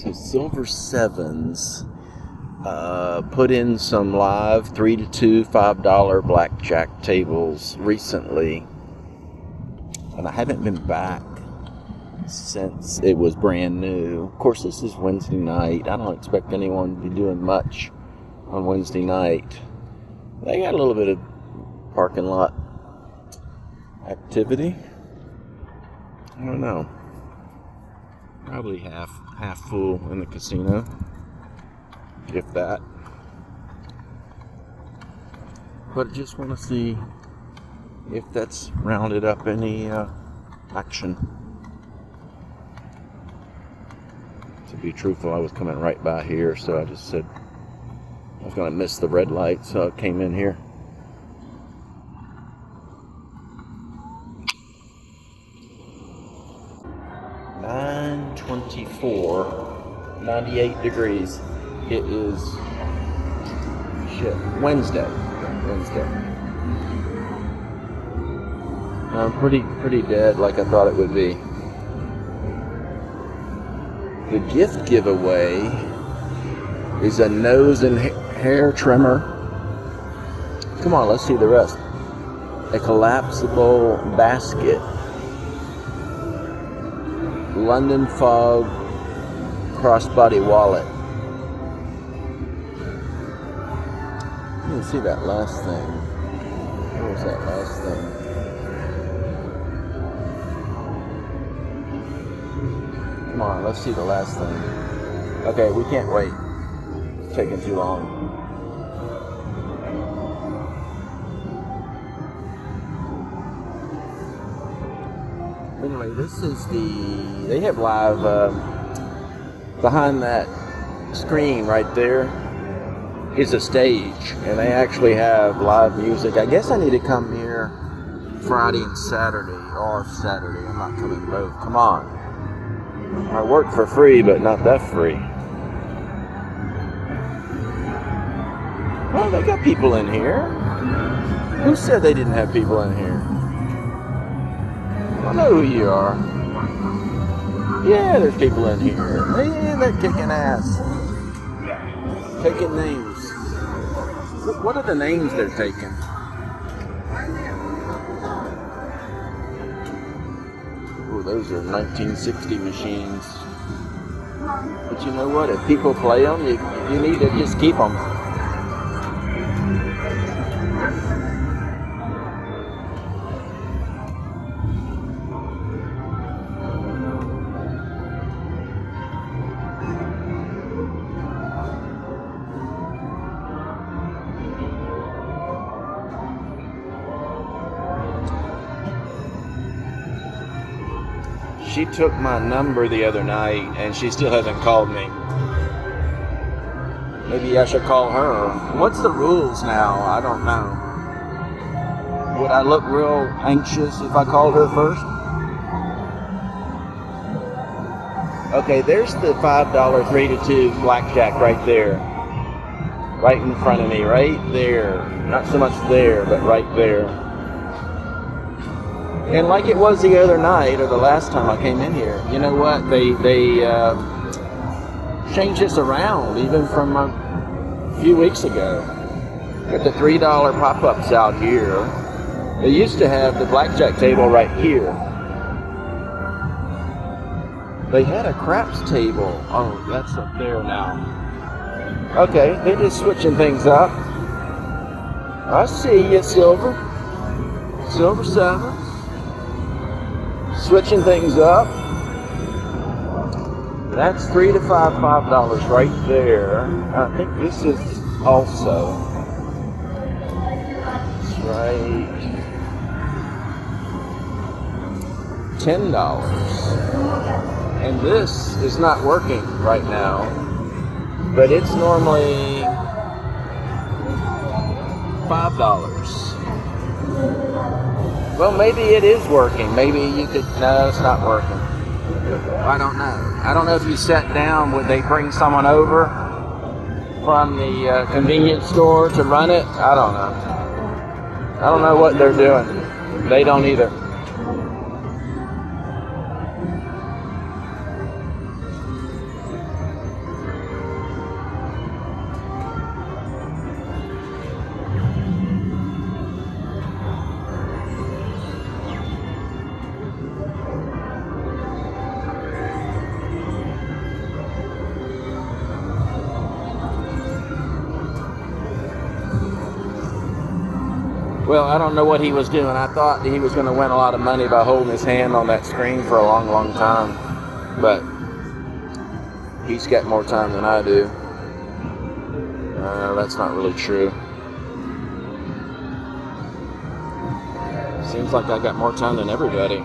So Silver 7's put in some live 3 to 2 $5 blackjack tables recently, and I haven't been back since it was brand new. Of course, this is Wednesday night. I don't expect anyone to be doing much on Wednesday night. They got a little bit of parking lot activity. I don't know. Probably half full in the casino, if that. But I just want to see if that's rounded up any action. To be truthful, I was coming right by here, so I just said I was going to miss the red light, so I came in here. (9:24), 98 degrees. It is Wednesday. Pretty dead, like I thought it would be. The gift giveaway is a nose and hair trimmer. Come on, let's see the rest. A collapsible basket. London Fog crossbody wallet. Let me see that last thing. What was that last thing? Come on, let's see the last thing. Okay, we can't wait. It's taking too long. Anyway, this is they have live, behind that screen right there is a stage, and they actually have live music. I guess I need to come here Friday and Saturday, or Saturday. I'm not coming both. Come on. I work for free, but not that free. Well, they got people in here. Who said they didn't have people in here? I know who you are. Yeah, there's people in here. Yeah, they're kicking ass. Taking names. What are the names they're taking? Oh, those are 1960 machines. But you know what? If people play them, you need to just keep them. She took my number the other night, and she still hasn't called me. Maybe I should call her. What's the rules now? I don't know. Would I look real anxious if I called her first? Okay, there's the $5 3 to 2 blackjack right there. Right in front of me, right there. Not so much there, but right there. And like it was the other night, or the last time I came in here, you know what? They changed this around, even from a few weeks ago. Got the $3 pop-ups out here. They used to have the blackjack table right here. They had a craps table. Oh, that's up there now. Okay, they're just switching things up. I see you, Silver 7's. Switching things up. That's $3 to $5 right there. I think this is also. That's right. $10. And this is not working right now, but it's normally $5. Well, maybe it is working. Maybe you could... No, it's not working. I don't know. I don't know if you sat down, would they bring someone over from the convenience store to run it? I don't know. I don't know what they're doing. They don't either. Well, I don't know what he was doing. I thought he was going to win a lot of money by holding his hand on that screen for a long, long time. But he's got more time than I do. That's not really true. Seems like I got more time than everybody.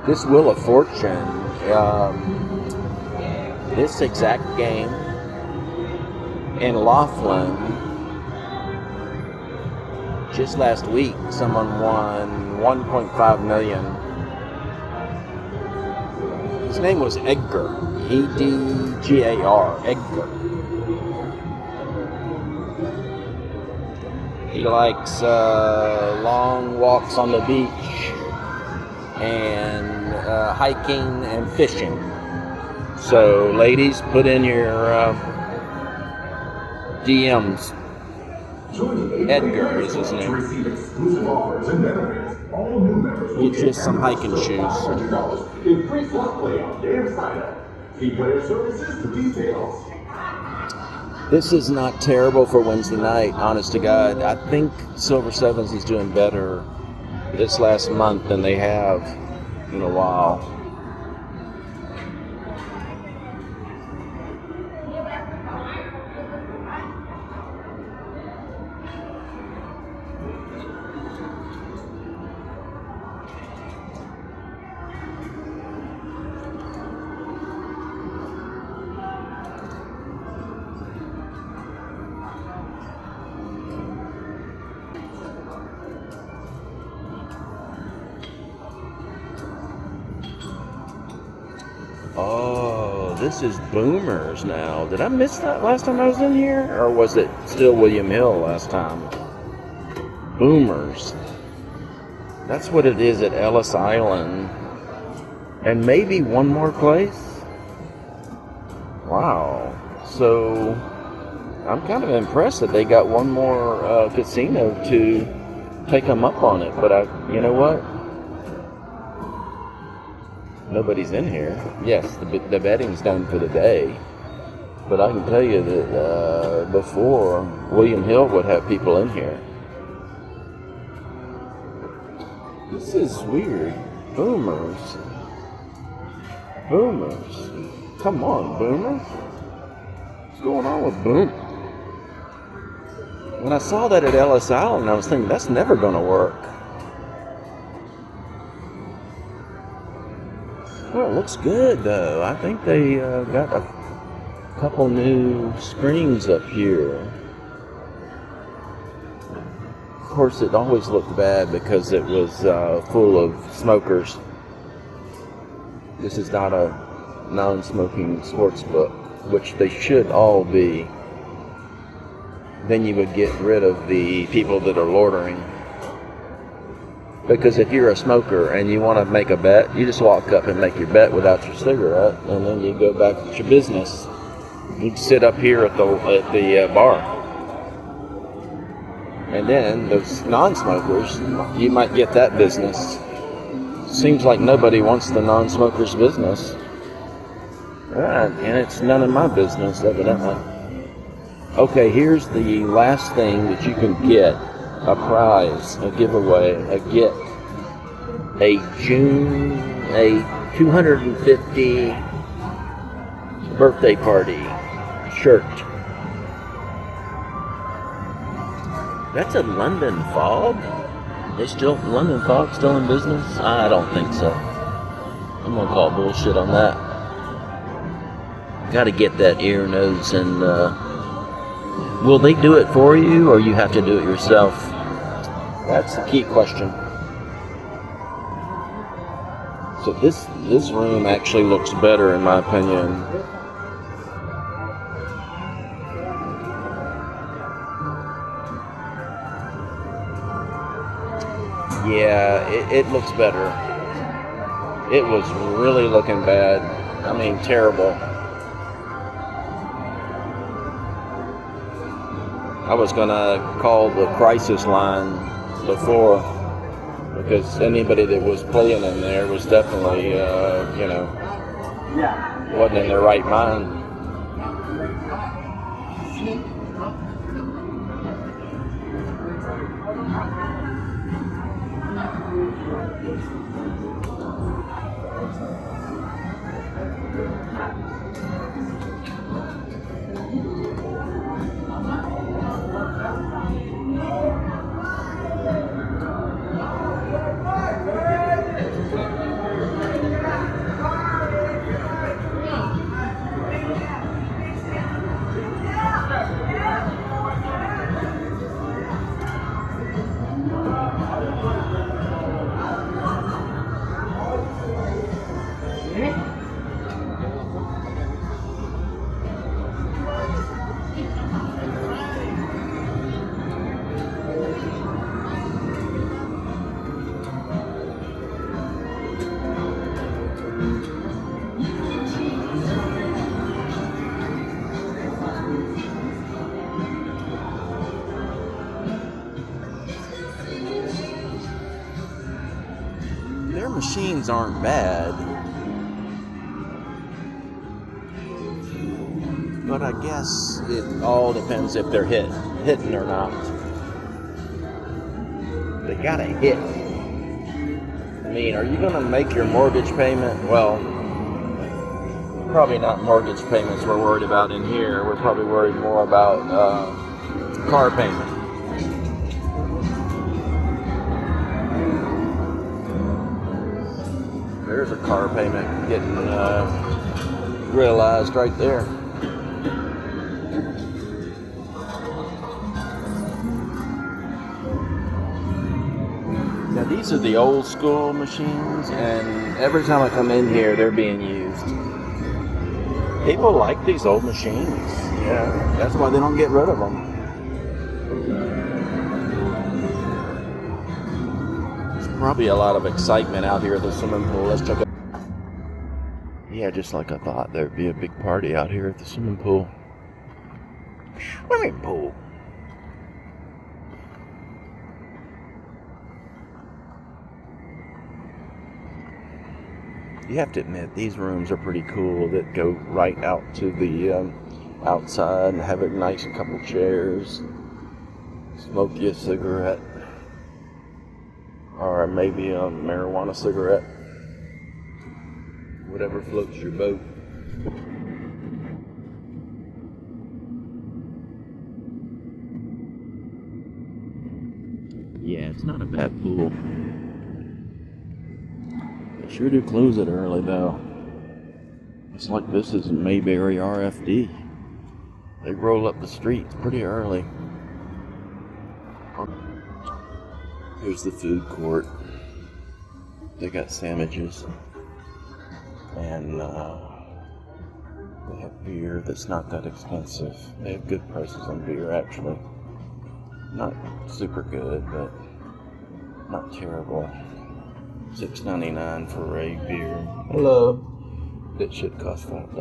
This Wheel of Fortune, this exact game in Laughlin, just last week, someone won $1.5 million. His name was Edgar, E-D-G-A-R, Edgar. He likes long walks on the beach and hiking and fishing. So, ladies, put in your DMs. Edgar is his name. Get you some hiking shoes. This is not terrible for Wednesday night, honest to God. I think Silver 7's is doing better this last month than they have in a while. Oh, this is Boomers now. Did I miss that last time I was in here? Or was it still William Hill last time? Boomers. That's what it is at Ellis Island. And maybe one more place? Wow. So, I'm kind of impressed that they got one more casino to take them up on it. But you know what? Nobody's in here. Yes, the betting's done for the day. But I can tell you that before, William Hill would have people in here. This is weird. Boomers. Boomers. Come on, Boomers. What's going on with Boom? When I saw that at Ellis Island, I was thinking, that's never going to work. Well, it looks good, though. I think they got a couple new screens up here. Of course, it always looked bad because it was full of smokers. This is not a non-smoking sportsbook, which they should all be. Then you would get rid of the people that are loitering. Because if you're a smoker and you want to make a bet, you just walk up and make your bet without your cigarette, and then you go back to your business. You sit up here at the bar. And then those non-smokers, you might get that business. Seems like nobody wants the non-smokers' business. Right, and it's none of my business, evidently. Okay, here's the last thing that you can get. A prize, a giveaway, a gift, a 250 birthday party shirt. That's a London Fog? London Fog still in business? I don't think so. I'm gonna call bullshit on that. Gotta get that ear, nose, and will they do it for you, or you have to do it yourself? That's the key question. So this room actually looks better, in my opinion. Yeah, it looks better. It was really looking bad. I mean, terrible. I was gonna call the crisis line before, because anybody that was playing in there was definitely, wasn't in their right mind. Their machines aren't bad, but I guess it all depends if they're hitting or not. They gotta hit. I mean, are you gonna make your mortgage payment? Well, probably not mortgage payments we're worried about in here. We're probably worried more about car payment. There's a car payment getting realized right there. Now these are the old school machines, and every time I come in here, they're being used. People like these old machines. Yeah, that's why they don't get rid of them. Probably a lot of excitement out here at the swimming pool. Let's check it. Yeah, just like I thought, there'd be a big party out here at the swimming pool. Swimming pool. You have to admit, these rooms are pretty cool that go right out to the outside and have a nice couple chairs. Smoke you a cigarette. Or maybe a marijuana cigarette. Whatever floats your boat. Yeah, it's not a bad pool. They sure do close it early though. It's like this is Mayberry RFD. They roll up the streets pretty early. Here's the food court. They got sandwiches. And they have beer that's not that expensive. They have good prices on beer, actually. Not super good, but not terrible. $6.99 for a beer. Hello. That should cost $5.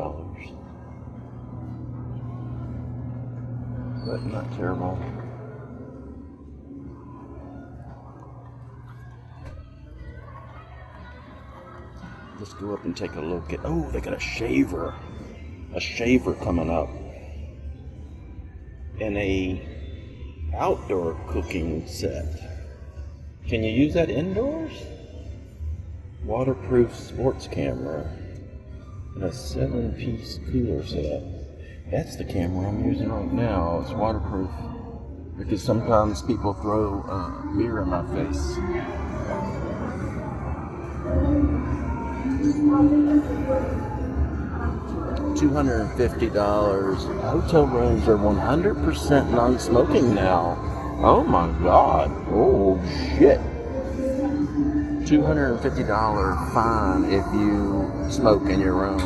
But not terrible. Let's go up and take a look at, oh, they got a shaver coming up, and a outdoor cooking set. Can you use that indoors? Waterproof sports camera, and a 7-piece cooler set. That's the camera I'm using right now. It's waterproof, because sometimes people throw beer in my face. $250. Hotel rooms are 100% non-smoking now. Oh my God. Oh shit. $250 fine if you smoke in your room.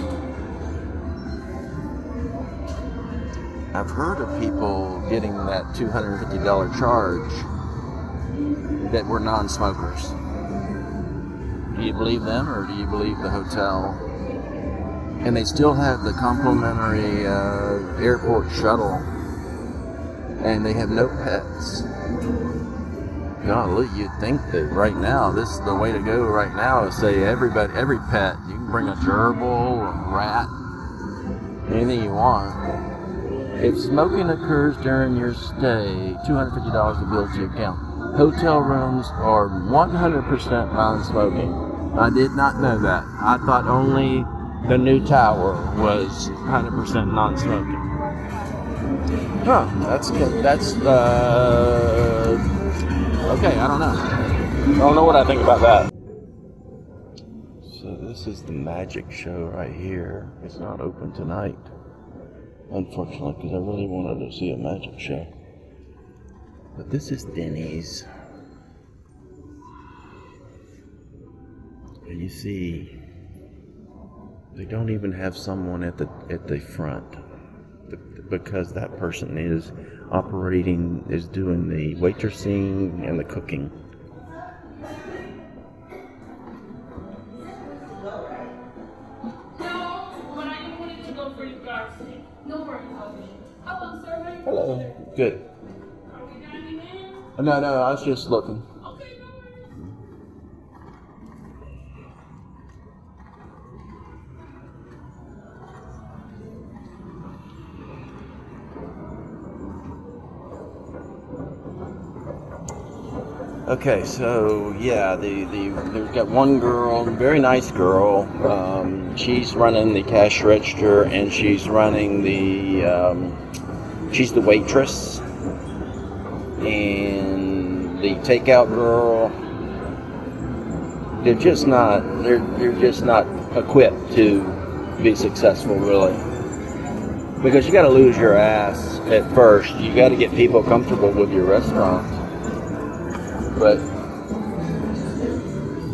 I've heard of people getting that $250 charge that were non-smokers. Do you believe them, or do you believe the hotel? And they still have the complimentary airport shuttle, and they have no pets. Golly, you'd think that right now, this is the way to go right now, is say every pet. You can bring a gerbil, a rat, anything you want. If smoking occurs during your stay, $250 will bill to your account. hotel rooms are 100% non-smoking. I did not know that. I thought only the new tower was 100% non-smoking. Huh, that's okay, I don't know. I don't know what I think about that. So this is the magic show right here. It's not open tonight, unfortunately, because I really wanted to see a magic show. But this is Denny's. And you see, they don't even have someone at the front, because that person is doing the waitressing and the cooking. Hello. Good. No, I was just looking. Okay, so yeah, they've got one girl, very nice girl. She's running the cash register, and she's running she's the waitress. And the takeout girl, they're just not equipped to be successful, really. Because you got to lose your ass at first. You got to get people comfortable with your restaurant. But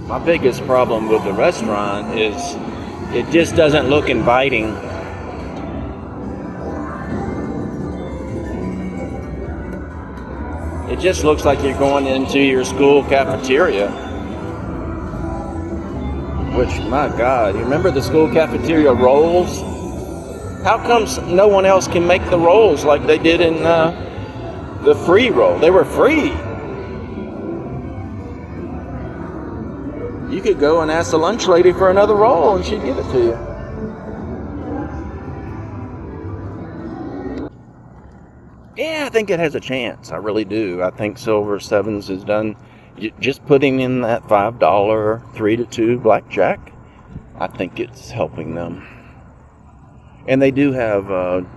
my biggest problem with the restaurant is it just doesn't look inviting. It just looks like you're going into your school cafeteria. Which, my God, you remember the school cafeteria rolls? How come no one else can make the rolls like they did in the free roll? They were free. You could go and ask the lunch lady for another roll and she'd give it to you. Yeah, I think it has a chance. I really do. I think Silver 7's has done, just putting in that $5 3 to 2 blackjack, I think it's helping them. And they do have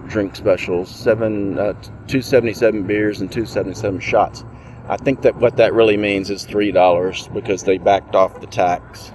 drink specials, 277 beers and 277 shots. I think that what that really means is $3 because they backed off the tax.